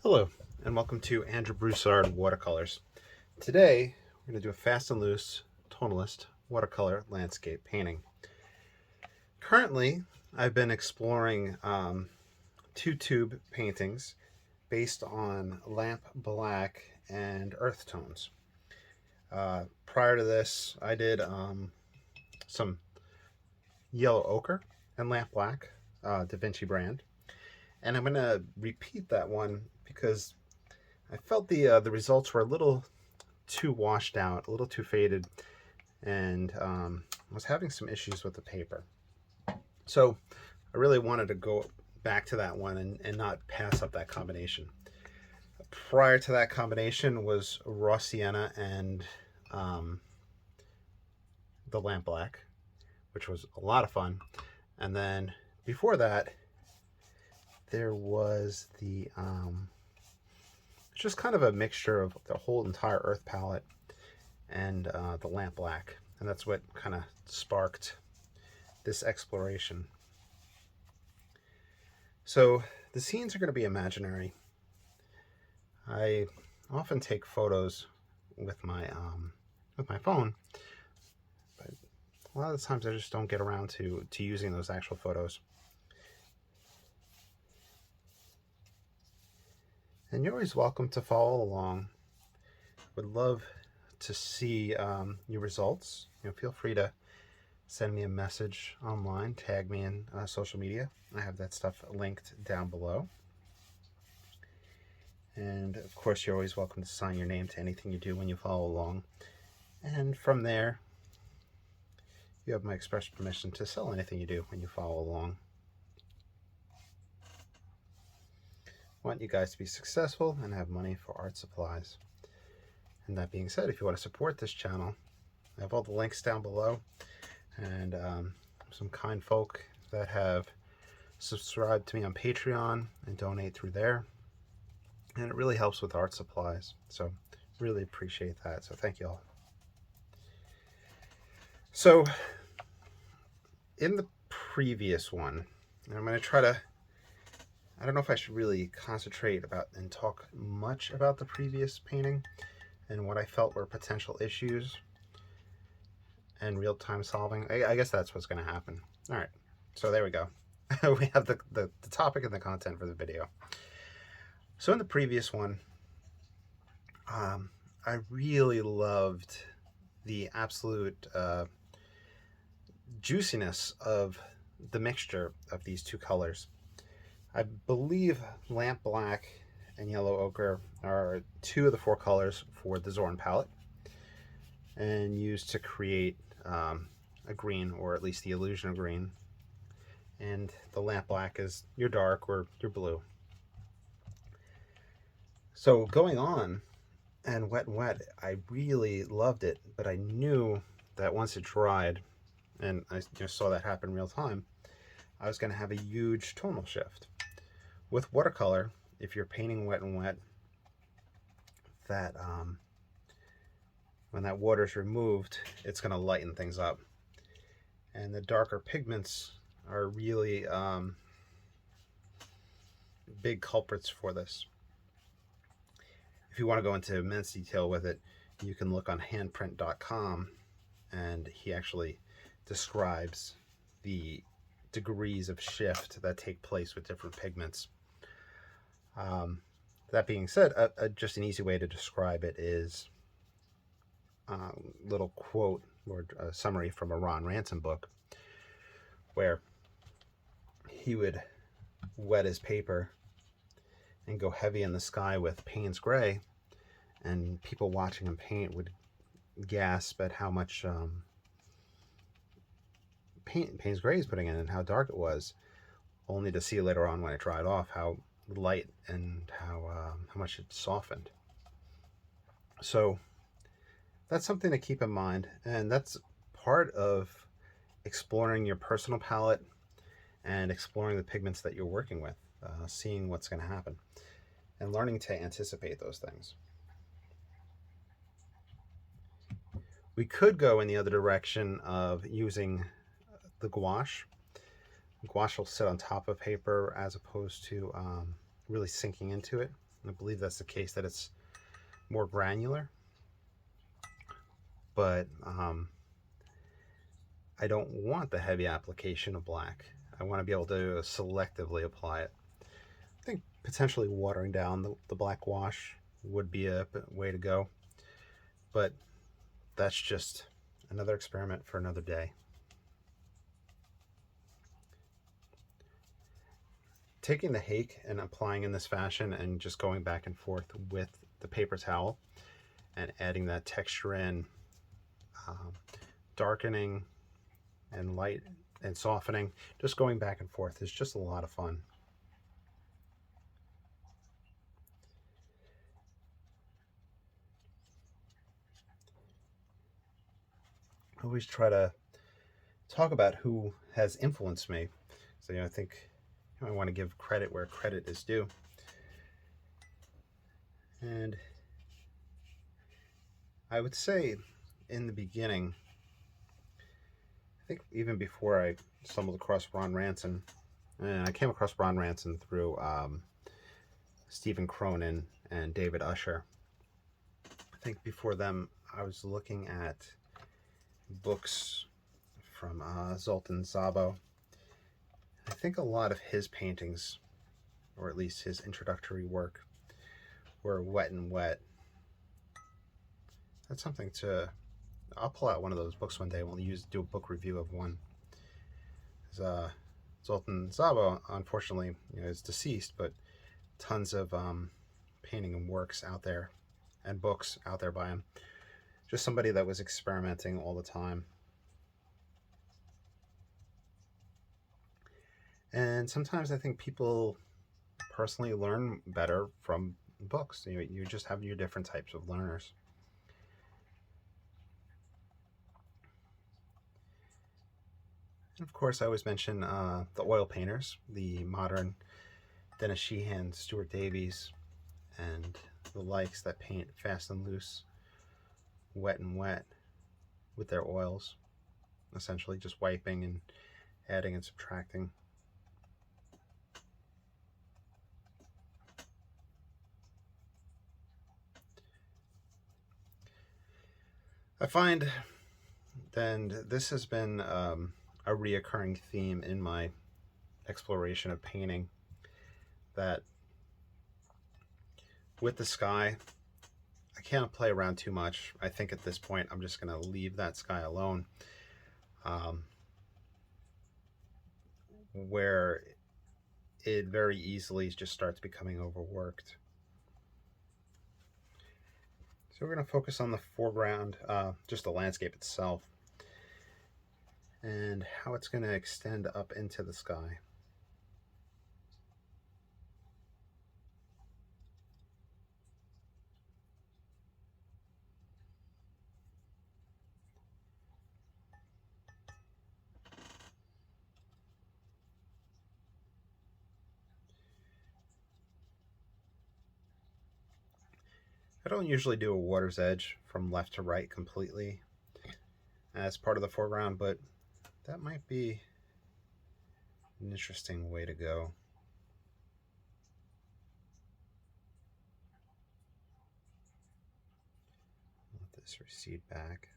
Hello, and welcome to Andrew Broussard Watercolors. Today, we're going to do a fast and loose tonalist watercolor landscape painting. Currently, I've been exploring two tube paintings based on lamp black and earth tones. Prior to this, I did some yellow ochre and lamp black, Da Vinci brand. And I'm going to repeat that one because I felt the results were a little too washed out, a little too faded, and was having some issues with the paper. So I really wanted to go back to that one and not pass up that combination. Prior to that combination was raw sienna and the lamp black, which was a lot of fun. And then before that, there was the just kind of a mixture of the whole entire earth palette and the lamp black, and that's what kind of sparked this exploration. So the scenes are going to be imaginary. I often take photos with my phone, but a lot of the times I just don't get around to using those actual photos. And you're always welcome to follow along. Would love to see your results. Feel free to send me a message online, tag me in social media. I have that stuff linked down below. And of course, you're always welcome to sign your name to anything you do when you follow along. And from there, you have my express permission to sell anything you do when you follow along. I want you guys to be successful and have money for art supplies. And that being said, if you want to support this channel, I have all the links down below, and some kind folk that have subscribed to me on Patreon and donate through there, and it really helps with art supplies, so really appreciate that. So thank you all. So in the previous one, and I'm going to try to, I don't know if I should really concentrate about and talk much about the previous painting and what I felt were potential issues and real-time solving. I guess that's what's going to happen. All right, so there we go. We have the topic and the content for the video. So in the previous one, I really loved the absolute juiciness of the mixture of these two colors. I believe lamp black and yellow ochre are two of the four colors for the Zorn palette, and used to create a green, or at least the illusion of green. And the lamp black is your dark or your blue. So going on and Wet and Wet, I really loved it, but I knew that once it dried, and I just saw that happen real time, I was going to have a huge tonal shift. With watercolor, if you're painting Wet and Wet, that when that water is removed, it's going to lighten things up. And the darker pigments are really big culprits for this. If you want to go into immense detail with it, you can look on handprint.com, and he actually describes the degrees of shift that take place with different pigments. That being said, just an easy way to describe it is a little quote or a summary from a Ron Ransom book, where he would wet his paper and go heavy in the sky with Payne's Gray, and people watching him paint would gasp at how much Payne's Gray is putting in and how dark it was, only to see later on when it dried off how light and how much it softened. So that's something to keep in mind, and that's part of exploring your personal palette and exploring the pigments that you're working with, seeing what's going to happen and learning to anticipate those things. We could go in the other direction of using the gouache. Gouache will sit on top of paper as opposed to really sinking into it. I believe that's the case, that it's more granular, but I don't want the heavy application of black. I want to be able to selectively apply it. I think potentially watering down the black wash would be a way to go, but that's just another experiment for another day. Taking the hake and applying in this fashion and just going back and forth with the paper towel and adding that texture in, darkening and light and softening, just going back and forth is just a lot of fun. I always try to talk about who has influenced me. So, I think I want to give credit where credit is due. And I would say in the beginning, I think even before I stumbled across Ron Ranson, and I came across Ron Ranson through Stephen Cronin and David Usher. I think before them, I was looking at books from Zoltan Szabo. I think a lot of his paintings, or at least his introductory work, were wet and wet. That's something to... I'll pull out one of those books one day. We'll do a book review of one. Zoltan Szabo, unfortunately, is deceased, but tons of painting and works out there and books out there by him. Just somebody that was experimenting all the time. And sometimes I think people personally learn better from books. You just have your different types of learners. And of course, I always mention the oil painters, the modern Dennis Sheehan, Stuart Davies, and the likes that paint fast and loose, wet and wet with their oils, essentially just wiping and adding and subtracting. I find then this has been a reoccurring theme in my exploration of painting, that with the sky, I can't play around too much. I think at this point I'm just going to leave that sky alone, where it very easily just starts becoming overworked. So we're going to focus on the foreground, just the landscape itself, and how it's going to extend up into the sky. I don't usually do a water's edge from left to right completely as part of the foreground, but that might be an interesting way to go. Let this recede back.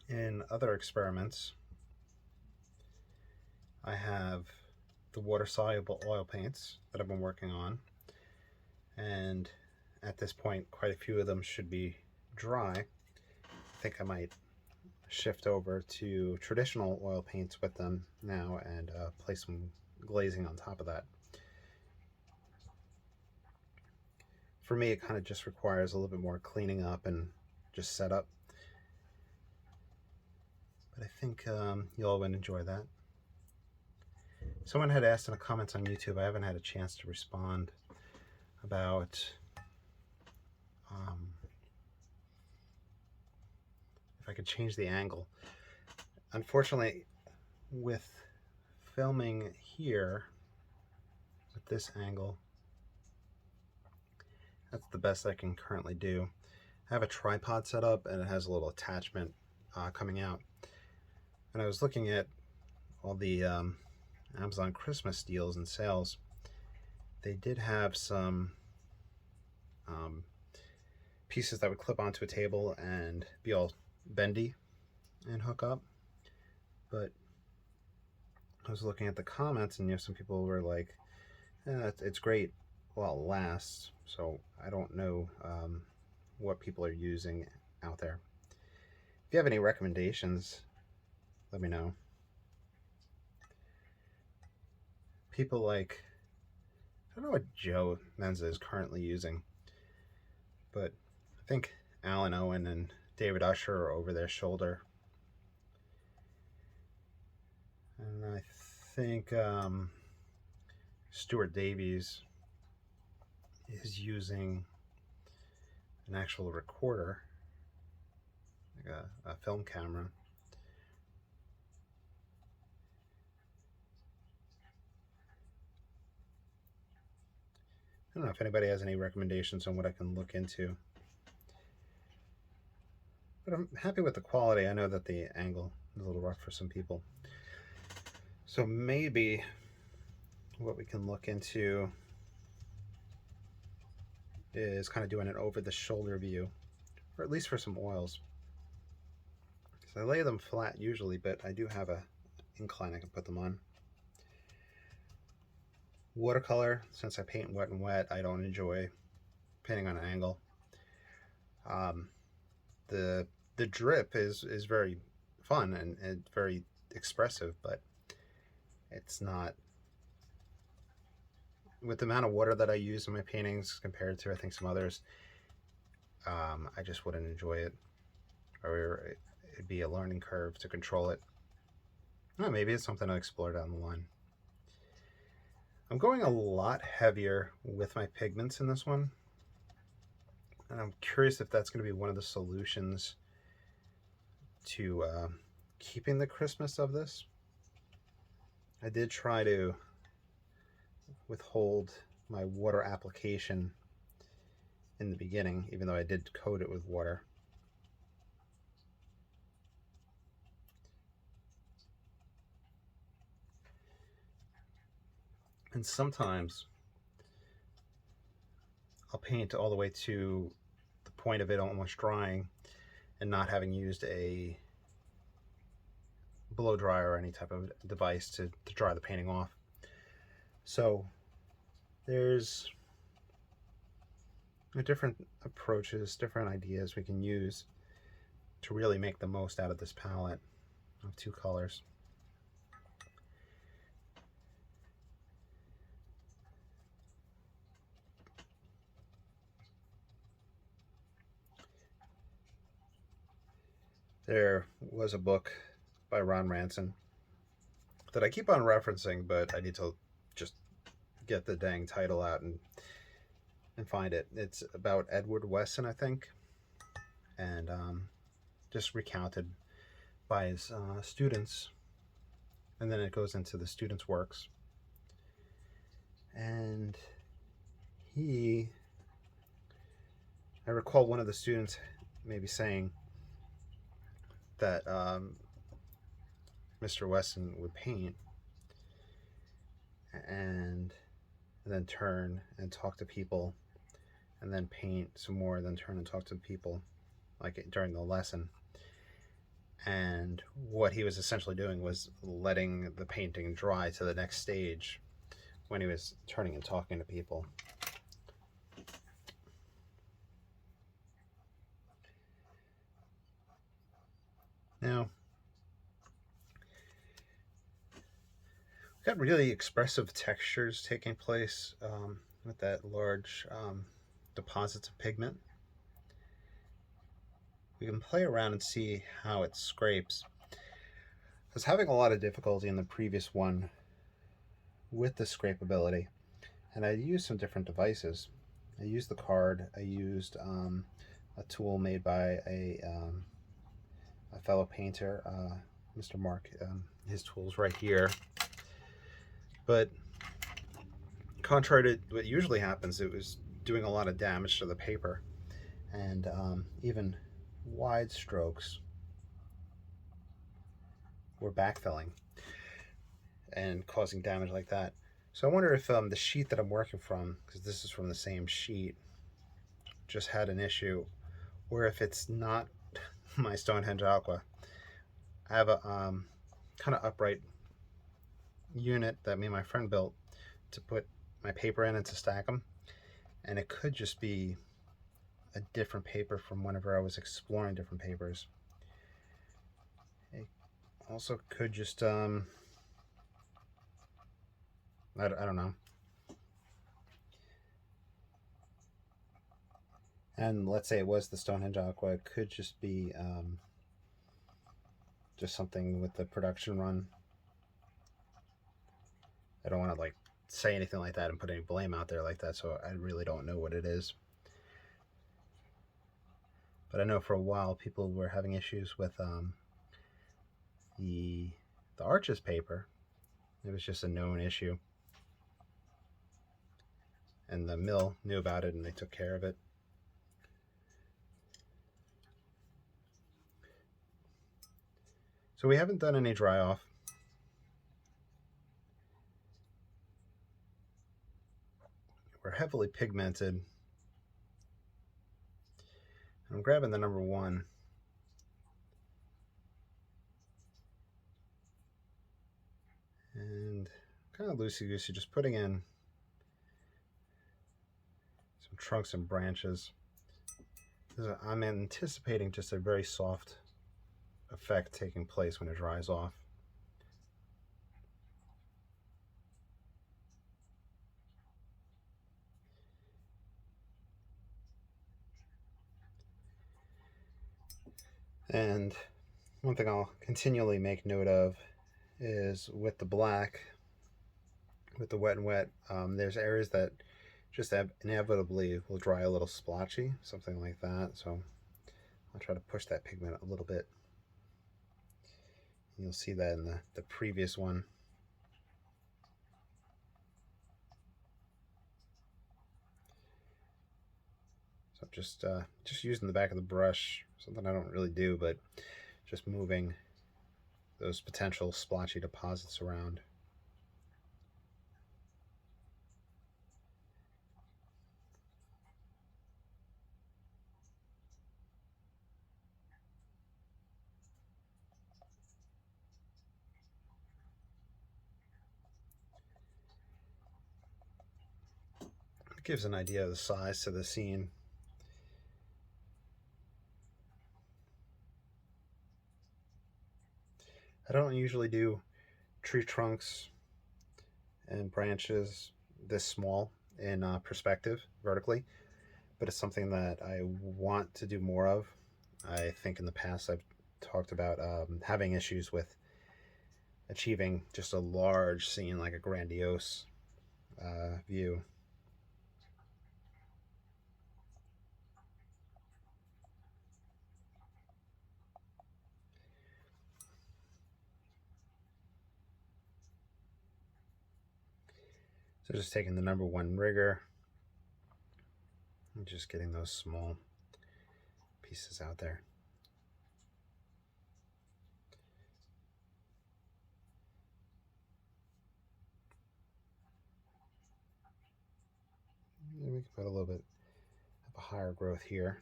In other experiments, I have the water-soluble oil paints that I've been working on, and at this point quite a few of them should be dry. I think I might shift over to traditional oil paints with them now and place some glazing on top of that. For me, it kind of just requires a little bit more cleaning up and just setup. But I think you all would enjoy that. Someone had asked in the comments on YouTube, I haven't had a chance to respond, about if I could change the angle. Unfortunately, with filming here at this angle. That's the best I can currently do. I have a tripod set up and it has a little attachment coming out. And I was looking at all the Amazon Christmas deals and sales. They did have some pieces that would clip onto a table and be all bendy and hook up. But I was looking at the comments, and some people were like, it's great while it lasts. So I don't know what people are using out there. If you have any recommendations, let me know. People like, I don't know what Joe Menza is currently using, but I think Alan Owen and David Usher are over their shoulder. And I think Stuart Davies is using an actual recorder, like a film camera. I don't know if anybody has any recommendations on what I can look into. But I'm happy with the quality. I know that the angle is a little rough for some people. So maybe what we can look into is kind of doing an over-the-shoulder view, or at least for some oils. So I lay them flat usually, but I do have a incline I can put them on. Watercolor, since I paint wet and wet, I don't enjoy painting on an angle. The drip is very fun and very expressive, but it's not, with the amount of water that I use in my paintings compared to I think some others, I just wouldn't enjoy it, or it'd be a learning curve to control it. Well, maybe it's something to explore down the line. I'm going a lot heavier with my pigments in this one, and I'm curious if that's going to be one of the solutions to keeping the crispness of this. I did try to withhold my water application in the beginning, even though I did coat it with water. And sometimes I'll paint all the way to the point of it almost drying and not having used a blow dryer or any type of device to dry the painting off. So there's different approaches, different ideas we can use to really make the most out of this palette of two colors. There was a book by Ron Ranson that I keep on referencing, but I need to just get the dang title out and find it. It's about Edward Wesson, I think, and just recounted by his students, and then it goes into the students' works. And I recall one of the students maybe saying that Mr. Wesson would paint and then turn and talk to people, and then paint some more, then turn and talk to people, like during the lesson. And what he was essentially doing was letting the painting dry to the next stage when he was turning and talking to people. Now, we've got really expressive textures taking place with that large deposits of pigment. We can play around and see how it scrapes. I was having a lot of difficulty in the previous one with the scrapeability, and I used some different devices. I used the card, I used a tool made by a fellow painter, Mr. Mark. His tool's right here. But contrary to what usually happens, it was doing a lot of damage to the paper, and even wide strokes were backfilling and causing damage like that. So I wonder if the sheet that I'm working from, because this is from the same sheet, just had an issue, or if it's not my Stonehenge Aqua. I have a kind of upright unit that me and my friend built to put my paper in and to stack them, and it could just be a different paper from whenever I was exploring different papers. It also could just I don't know. And let's say it was the Stonehenge Aqua, it could just be just something with the production run. I don't want to like say anything like that and put any blame out there like that, so I really don't know what it is. But I know for a while people were having issues with the Arches paper. It was just a known issue, and the mill knew about it and they took care of it. So we haven't done any dry off. We're heavily pigmented. I'm grabbing the number 1. And kind of loosey-goosey, just putting in some trunks and branches. I'm anticipating just a very soft effect taking place when it dries off. And one thing I'll continually make note of is with the black, with the wet and wet, there's areas that just inevitably will dry a little splotchy, something like that. So I'll try to push that pigment a little bit. You'll see that in the previous one. So I'm just using the back of the brush, something I don't really do, but just moving those potential splotchy deposits around. It gives an idea of the size to the scene. I don't usually do tree trunks and branches this small in perspective vertically, but it's something that I want to do more of. I think in the past I've talked about having issues with achieving just a large scene, like a grandiose view. So just taking the number 1 rigger and just getting those small pieces out there. And we can put a little bit of a higher growth here.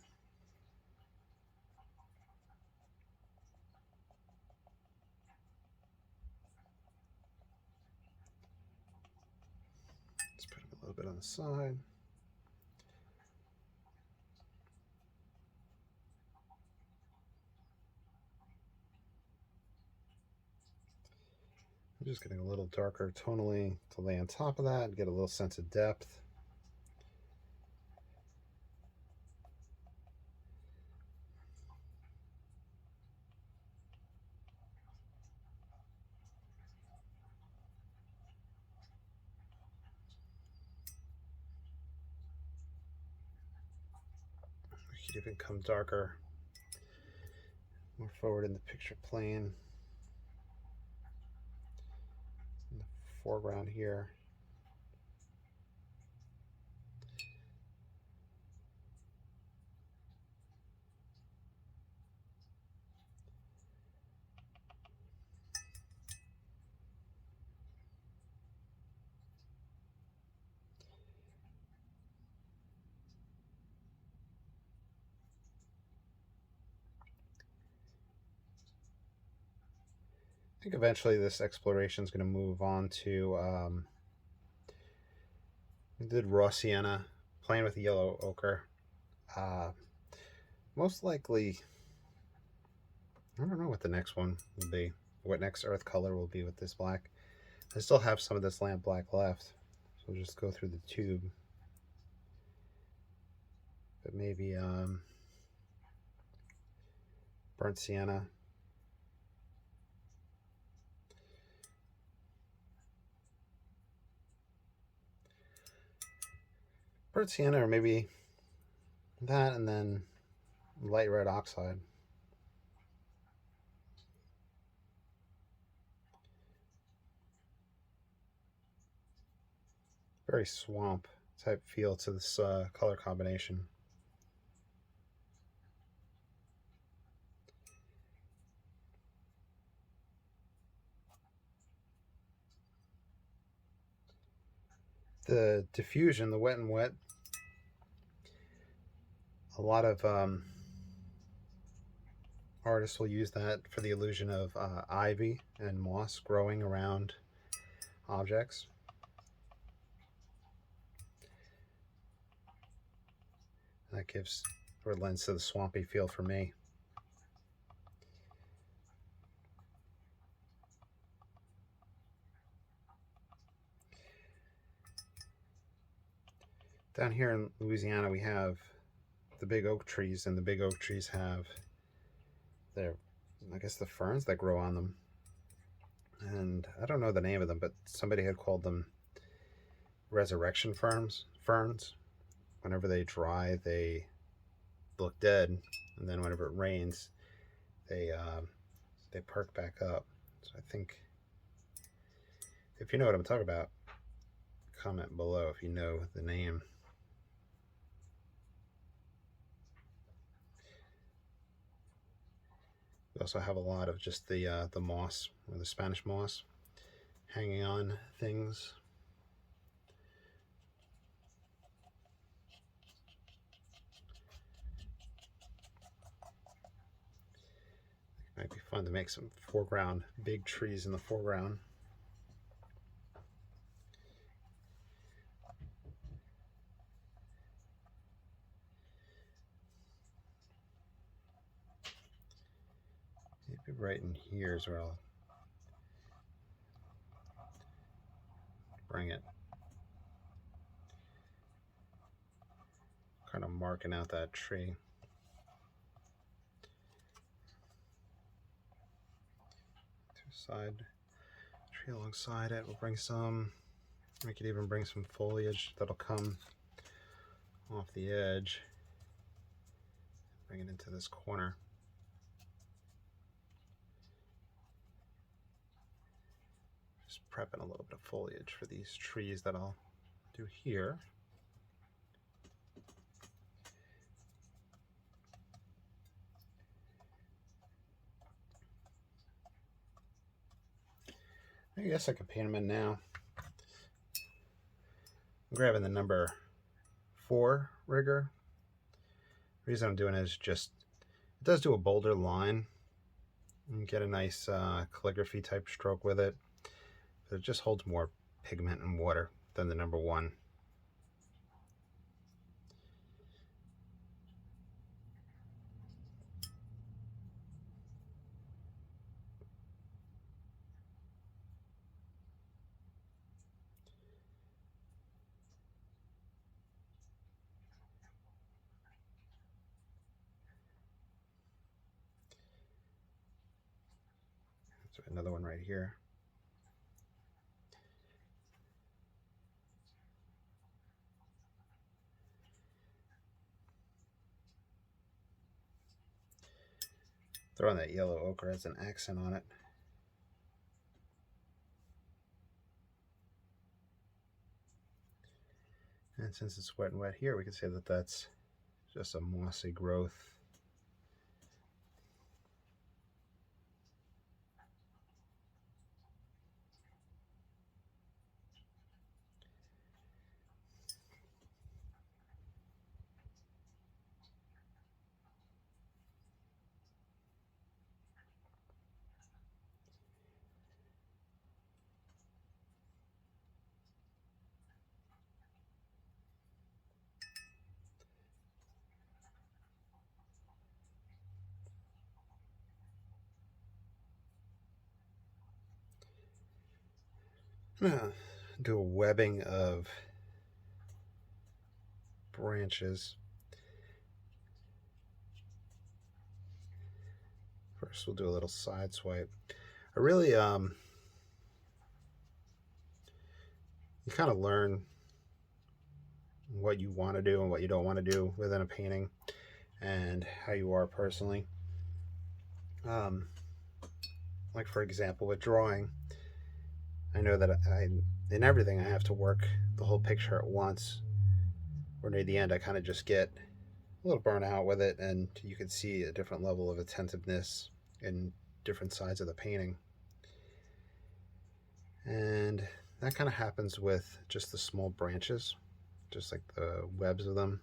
Let's put a little bit on the side. I'm just getting a little darker tonally to lay on top of that and get a little sense of depth. We could even come darker, more forward in the picture plane, in the foreground here. I think eventually this exploration is going to move on to we did raw sienna, playing with the yellow ochre. Most likely, I don't know what the next one will be. What next earth color will be with this black. I still have some of this lamp black left, so we'll just go through the tube. But maybe burnt sienna. Burnt sienna, or maybe that, and then light red oxide. Very swamp type feel to this color combination. The diffusion, the wet and wet, a lot of artists will use that for the illusion of ivy and moss growing around objects. That gives or lends to the swampy feel for me. Down here in Louisiana, we have the big oak trees, and the big oak trees have their, I guess, the ferns that grow on them. And I don't know the name of them, but somebody had called them resurrection ferns. Whenever they dry, they look dead, and then whenever it rains, they perk back up. So I think, if you know what I'm talking about, comment below if you know the name. We also have a lot of just the moss, or the Spanish moss, hanging on things. It might be fun to make some foreground, big trees in the foreground. Maybe right in here is where I'll bring it. Kind of marking out that tree. Side tree alongside it. We'll bring some, we could even bring some foliage that'll come off the edge. Bring it into this corner. Just prepping a little bit of foliage for these trees that I'll do here. I guess I could paint them in now. I'm grabbing the number 4 rigger. The reason I'm doing it is just, it does do a bolder line. You can get a nice calligraphy type stroke with it, but it just holds more pigment and water than the number 1. So another one right here. Throw on that yellow ochre as an accent on it. And since it's wet and wet here, we can say that that's just a mossy growth. I'm gonna do a webbing of branches. First, we'll do a little side swipe. I really, you kind of learn what you want to do and what you don't want to do within a painting, and how you are personally. Like for example, with drawing, I know that in everything, I have to work the whole picture at once. Or near the end, I kind of just get a little burnt out with it, and you can see a different level of attentiveness in different sides of the painting. And that kind of happens with just the small branches, just like the webs of them.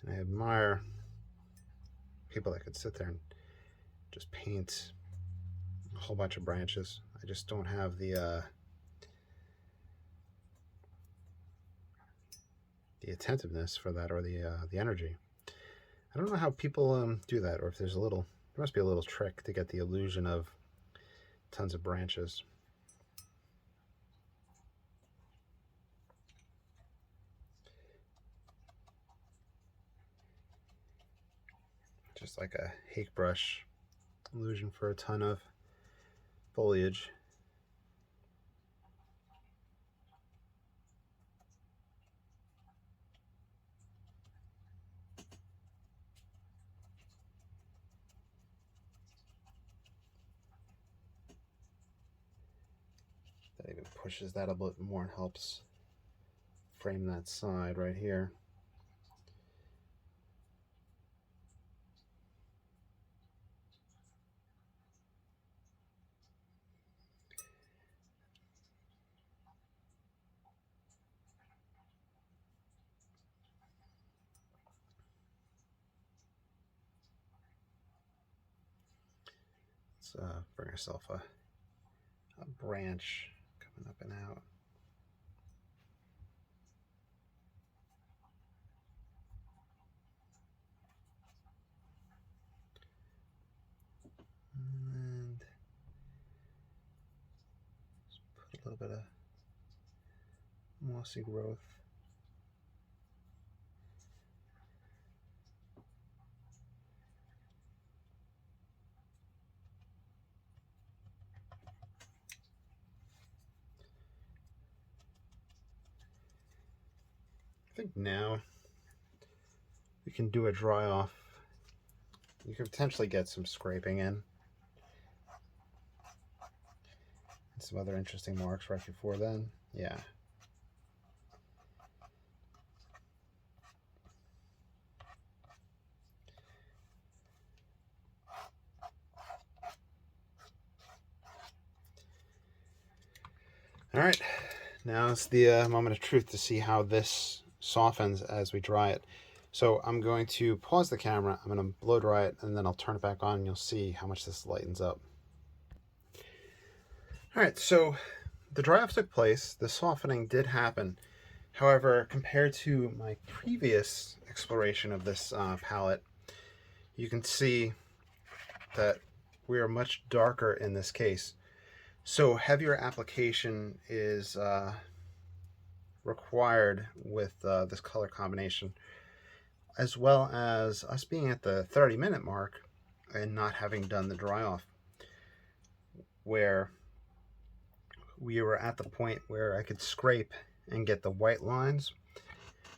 And I admire people that could sit there and just paint a whole bunch of branches. I just don't have the attentiveness for that, or the energy. I don't know how people do that, or if there must be a little trick to get the illusion of tons of branches. Just like a hake brush illusion for a ton of foliage. That even pushes that a bit more and helps frame that side right here. Let's bring ourselves a branch coming up and out. And just put a little bit of mossy growth. I think now we can do a dry off. You could potentially get some scraping in, and some other interesting marks right before then. Yeah. All right, now it's the moment of truth to see how this softens as we dry it. So I'm going to pause the camera, I'm going to blow dry it, and then I'll turn it back on and you'll see how much this lightens up. All right, so the dry off took place, the softening did happen. However, compared to my previous exploration of this palette, you can see that we are much darker in this case. So heavier application is required with this color combination, as well as us being at the 30-minute mark and not having done the dry off, where we were at the point where I could scrape and get the white lines,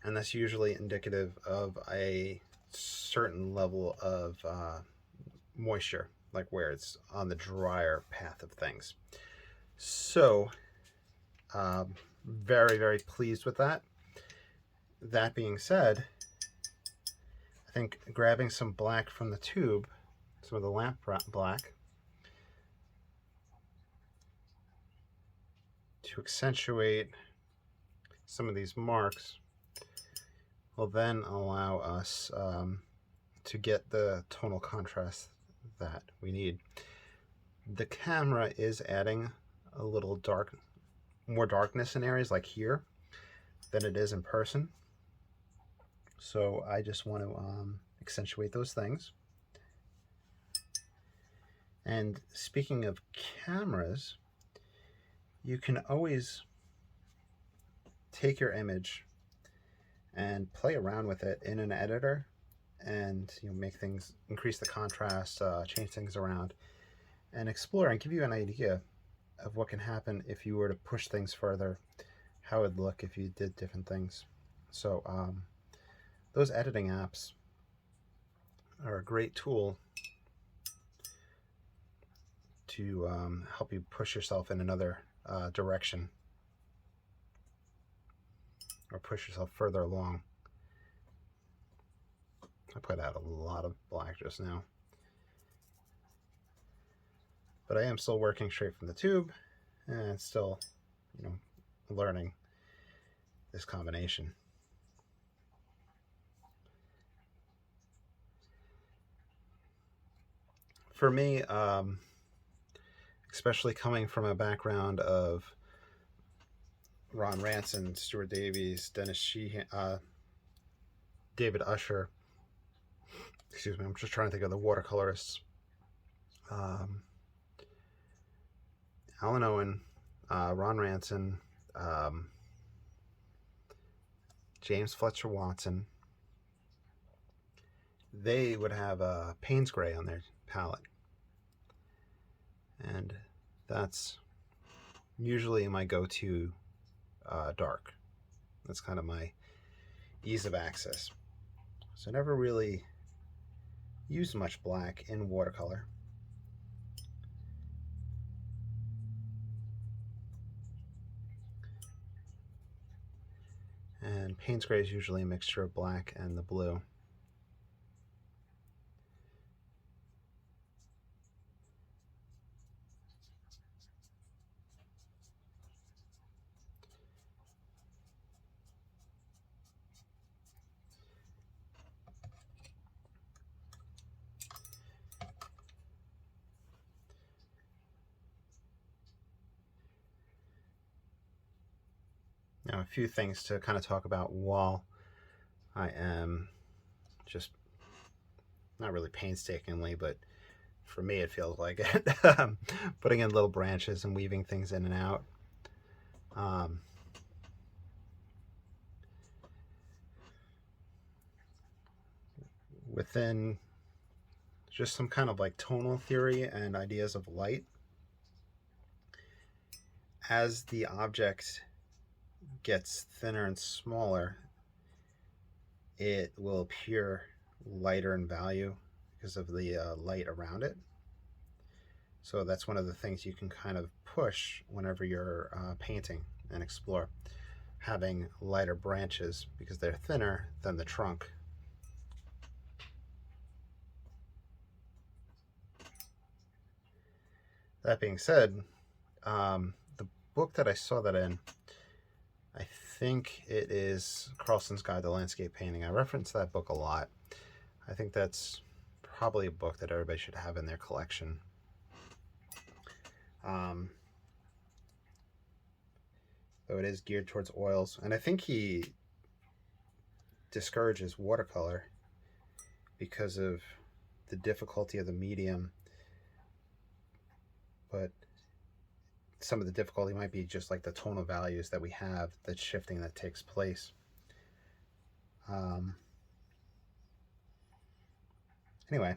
and that's usually indicative of a certain level of moisture, like where it's on the drier path of things. So Very, very pleased with that. That being said, I think grabbing some black from the tube, some of the lamp black, to accentuate some of these marks will then allow us to get the tonal contrast that we need. The camera is adding a little more darkness in areas like here than it is in person. So I just want to accentuate those things. And speaking of cameras, you can always take your image and play around with it in an editor and make things, increase the contrast, change things around, and explore and give you an idea of what can happen if you were to push things further, how it would look if you did different things. So those editing apps are a great tool to help you push yourself in another direction, or push yourself further along. I put out a lot of black just now, but I am still working straight from the tube and still, learning this combination. For me, especially coming from a background of Ron Ranson, Stuart Davies, Dennis Sheehan, David Usher, excuse me, I'm just trying to think of the watercolorists, Alan Owen, Ron Ranson, James Fletcher Watson. They would have Payne's Gray on their palette, and that's usually my go-to dark. That's kind of my ease of access. So I never really used much black in watercolor. And Payne's Gray is usually a mixture of black and the blue. Now, a few things to kind of talk about while I am just not really painstakingly, but for me it feels like it, putting in little branches and weaving things in and out. Within just some kind of like tonal theory and ideas of light, as the object gets thinner and smaller, it will appear lighter in value because of the light around it. So that's one of the things you can kind of push whenever you're painting and explore, having lighter branches because they're thinner than the trunk. That being said, the book that I saw that in, I think it is Carlson's Guide to Landscape Painting. I reference that book a lot. I think that's probably a book that everybody should have in their collection. Though it is geared towards oils. And I think he discourages watercolor because of the difficulty of the medium. But some of the difficulty might be just like the tonal values that we have, that shifting that takes place. Anyway,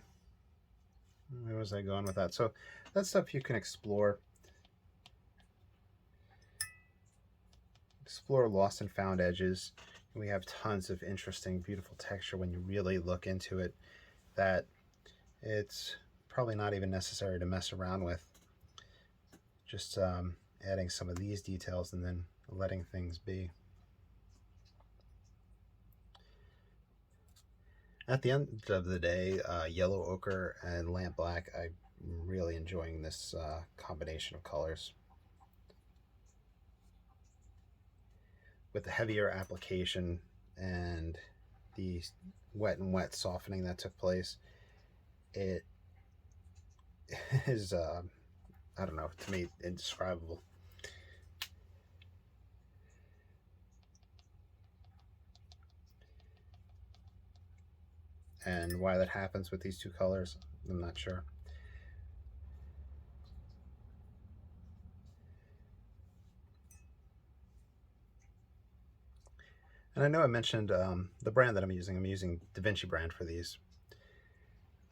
where was I going with that? So that's stuff you can explore. Explore lost and found edges. We have tons of interesting, beautiful texture when you really look into it, that it's probably not even necessary to mess around with. Just adding some of these details and then letting things be. At the end of the day, yellow ochre and lamp black, I'm really enjoying this combination of colors. With the heavier application and the wet and wet softening that took place, it is, I don't know, to me, indescribable. And why that happens with these two colors, I'm not sure. And I know I mentioned the brand that I'm using. I'm using Da Vinci brand for these.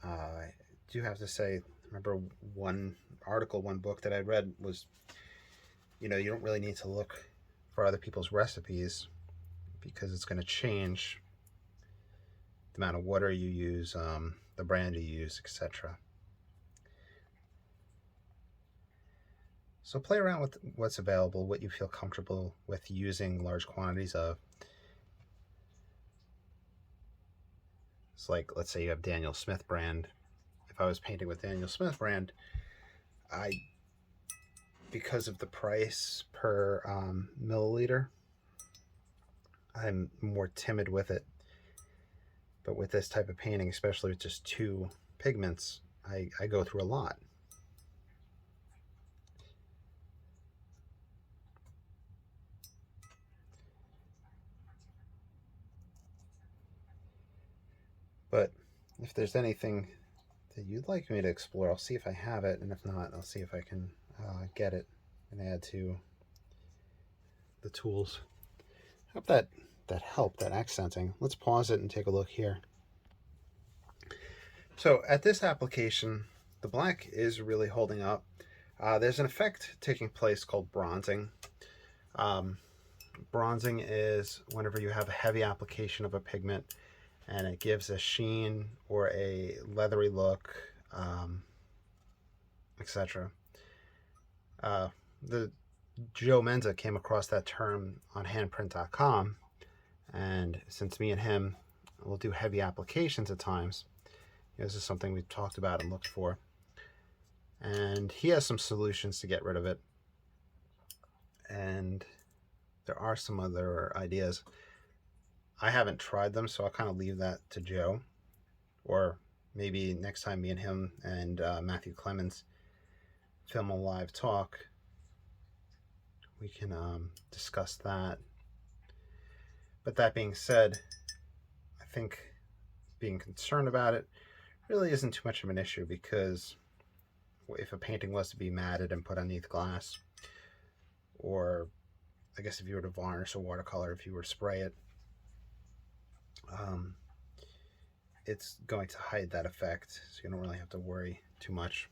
I do have to say, remember one article, one book that I read was, you know, you don't really need to look for other people's recipes because it's going to change the amount of water you use, the brand you use, etc. So play around with what's available, what you feel comfortable with using large quantities of. It's like, let's say you have Daniel Smith brand. If I was painting with Daniel Smith brand, because of the price per milliliter, I'm more timid with it. But with this type of painting, especially with just two pigments, I go through a lot. But if there's anything that you'd like me to explore, I'll see if I have it, and if not, I'll see if I can get it and add to the tools. I hope that helped, that accenting. Let's pause it and take a look here. So at this application, the black is really holding up. There's an effect taking place called bronzing. Bronzing is whenever you have a heavy application of a pigment and it gives a sheen or a leathery look, etc. The Joe Menza came across that term on handprint.com, and since me and him will do heavy applications at times, this is something we've talked about and looked for, and he has some solutions to get rid of it, and there are some other ideas. I haven't tried them, so I'll kind of leave that to Joe, or maybe next time me and him and Matthew Clemens film a live talk, we can discuss that. But that being said, I think being concerned about it really isn't too much of an issue, because if a painting was to be matted and put underneath glass, or I guess if you were to varnish a watercolor, if you were to spray it, it's going to hide that effect, so you don't really have to worry too much.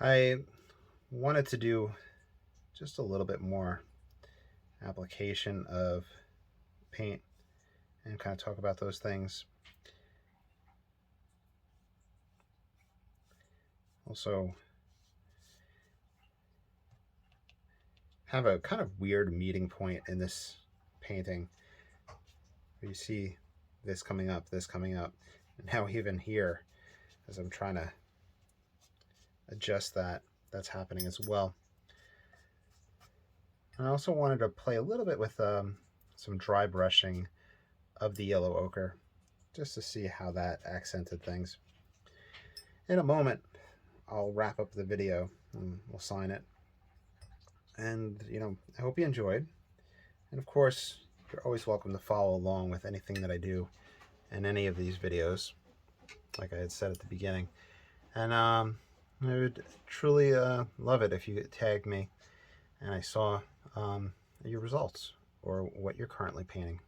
I wanted to do just a little bit more application of paint and kind of talk about those things. Also have a kind of weird meeting point in this painting. You see this coming up, and now even here, as I'm trying to adjust that, that's happening as well. And I also wanted to play a little bit with some dry brushing of the yellow ochre, just to see how that accented things. In a moment, I'll wrap up the video and we'll sign it. And, you know, I hope you enjoyed. And of course, you're always welcome to follow along with anything that I do in any of these videos, like I had said at the beginning. And I would truly love it if you tag me and I saw your results or what you're currently painting.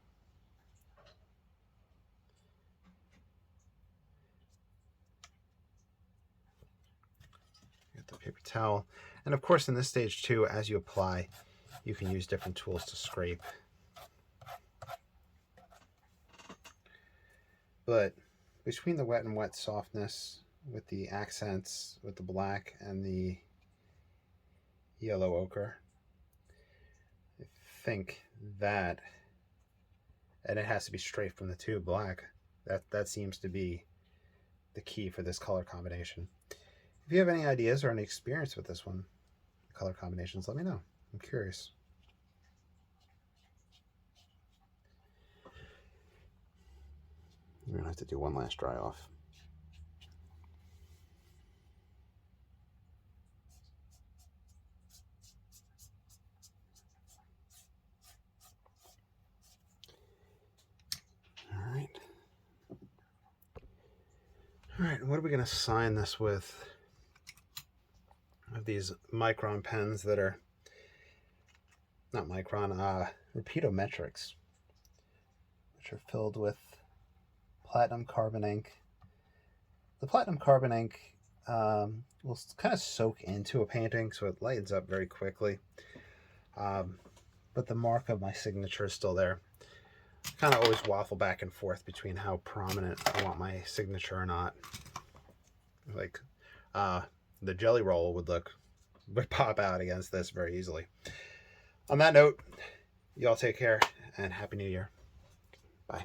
Get the paper towel. And of course, in this stage too, as you apply, you can use different tools to scrape. But between the wet and wet softness, with the accents, with the black and the yellow ochre. I think that, and it has to be straight from the tube black. That seems to be the key for this color combination. If you have any ideas or any experience with this one, color combinations, let me know. I'm curious. We're gonna have to do one last dry off. All right, what are we going to sign this with? I have these micron pens that are, not micron, Repeatometrics, which are filled with platinum carbon ink. The platinum carbon ink will kind of soak into a painting, so it lightens up very quickly. But the mark of my signature is still there. I kind of always waffle back and forth between how prominent I want my signature or not. Like the jelly roll would pop out against this very easily. On that note, y'all take care and Happy New Year. Bye.